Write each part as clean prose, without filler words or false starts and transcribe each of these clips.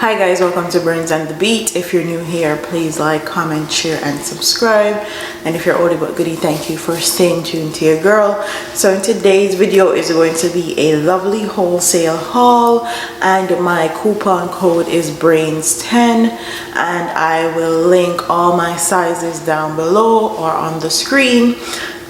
Hi guys, welcome to Brains and the Beat. If you're new here, please like, comment, share, and subscribe. And if you're oldie but goodie, thank you for staying tuned to your girl. So in today's video is going to be a lovely wholesale haul, and my coupon code is Brains10, and I will link all my sizes down below or on the screen.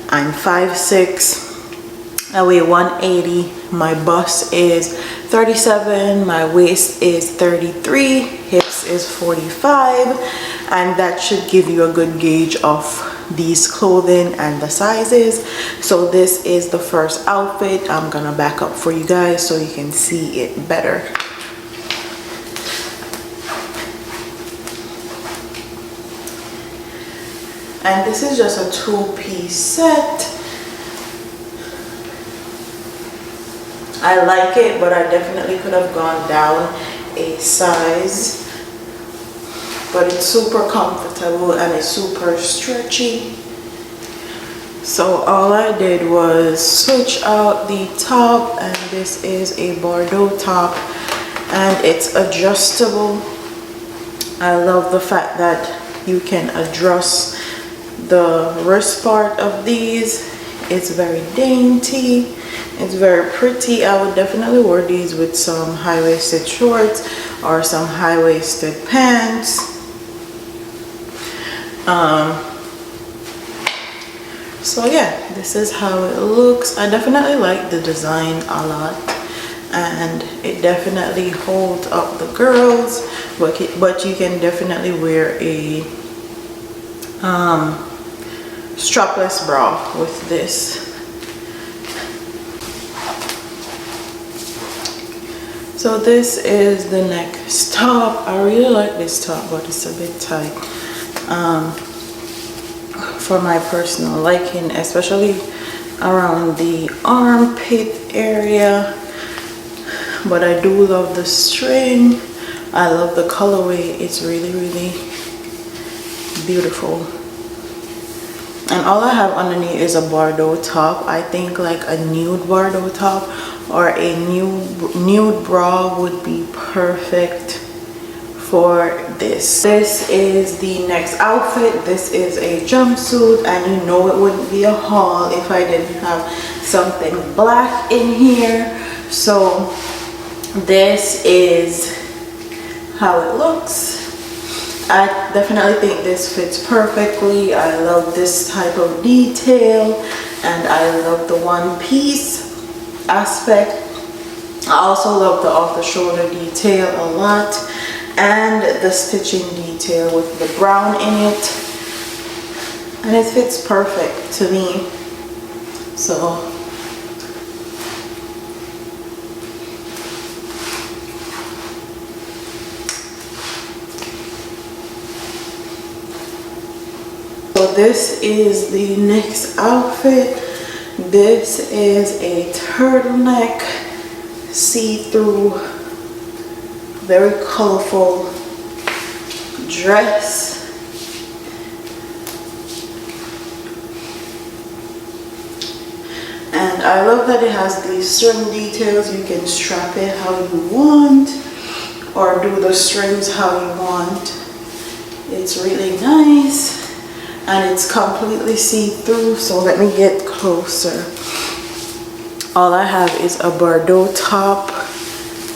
I'm 5'6", I weigh 180, my bust is 37, my waist is 33, hips is 45, and that should give you a good gauge of these clothing and the sizes. So this is the first outfit. I'm gonna back up for you guys so you can see it better. And this is just a two-piece set. I like it, but I definitely could have gone down a size. But it's super comfortable and it's super stretchy. So all I did was switch out the top, and this is a Bordeaux top and it's adjustable. I love the fact that you can adjust the wrist part of these. It's very dainty. It's very pretty. I would definitely wear these with some high-waisted shorts or some high-waisted pants. So yeah, this is how it looks. I definitely like the design a lot, and it definitely holds up the girls, but you can definitely wear a strapless bra with this. So this is the next top. I really like this top, but it's a bit tight for my personal liking, especially around the armpit area. But I do love the string. I love the colorway. It's really beautiful. And all I have underneath is a Bordeaux top. I think like a nude Bordeaux top or a nude bra would be perfect for this. This is the next outfit. This is a jumpsuit, and you know it wouldn't be a haul if I didn't have something black in here. So this is how it looks. I definitely think this fits perfectly. I love this type of detail, and I love the one piece aspect. I also love the off the shoulder detail a lot, and the stitching detail with the brown in it, and it fits perfect to me. So this is the next outfit. This is a turtleneck, see-through, very colorful dress. And I love that it has these string details. You can strap it how you want or do the strings how you want. It's really nice. And it's completely see-through, so let me get closer. All I have is a Bordeaux top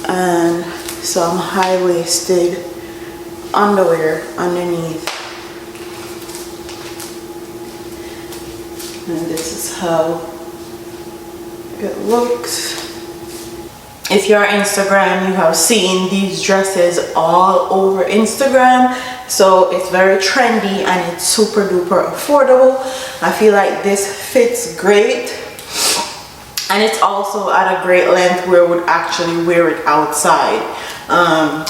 and some high-waisted underwear underneath. And this is how it looks. If you're on Instagram, you have seen these dresses all over Instagram. So it's very trendy and it's super duper affordable. I feel like this fits great, and it's also at a great length where I would actually wear it outside. I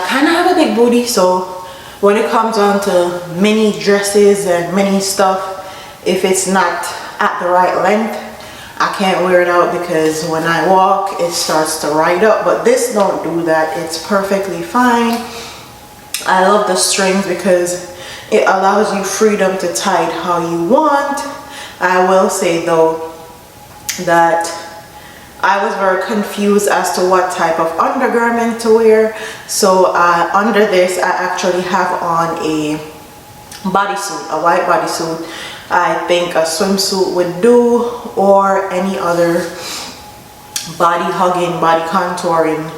kind of have a big booty, so when it comes on to mini dresses and mini stuff, if it's not at the right length, I can't wear it out because when I walk it starts to ride up. But this don't do that. It's perfectly fine. I love the strings because it allows you freedom to tie it how you want. I will say though that I was very confused as to what type of undergarment to wear. So under this, I actually have on a bodysuit, a white bodysuit. I think a swimsuit would do, or any other body hugging, body contouring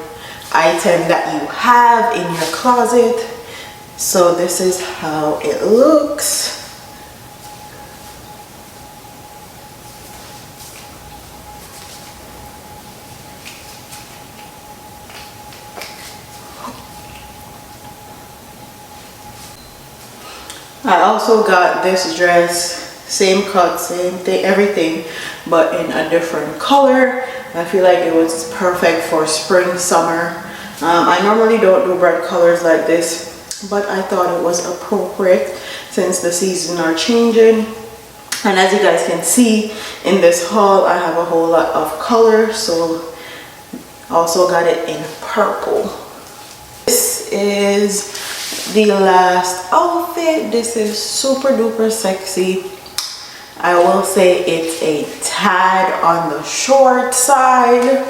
item that you have in your closet. So this is how it looks. I also got this dress, same cut, same thing, everything, but in a different color. I feel like it was perfect for spring, summer. I normally don't do bright colors like this, but I thought it was appropriate since the seasons are changing. And as you guys can see in this haul, I have a whole lot of color, so also got it in purple. This is the last outfit. This is super duper sexy. I will say it's a tad on the short side.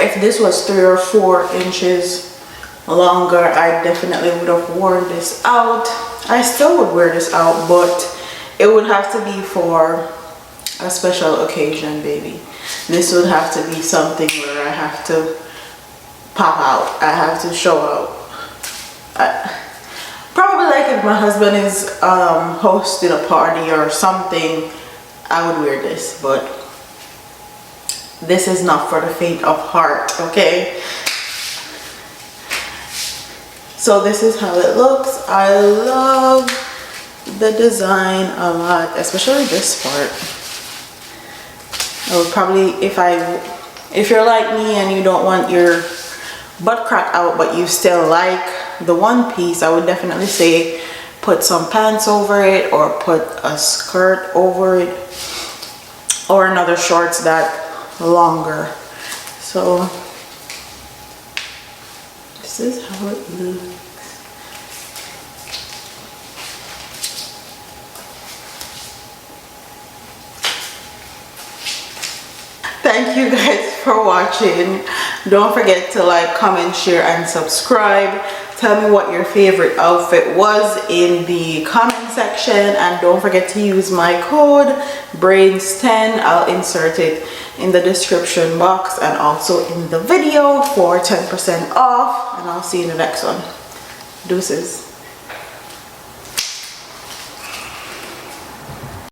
If this was 3 or 4 inches longer, I definitely would have worn this out. I still would wear this out, but it would have to be for a special occasion, baby. This would have to be something where I have to pop out, I have to show out. Probably like if my husband is hosting a party or something, I would wear this, but this is not for the faint of heart, okay? So this is how it looks. I love the design a lot, especially this part. I would probably, if you're like me and you don't want your butt crack out but you still like the one piece, I would definitely say put some pants over it or put a skirt over it or another shorts that longer. So this is how it looks. Thank you guys for watching. Don't forget to like, comment, share, and subscribe. Tell me what your favorite outfit was in the comment section, and don't forget to use my code BRAINS10. I'll insert it in the description box and also in the video for 10% off, and I'll see you in the next one. Deuces.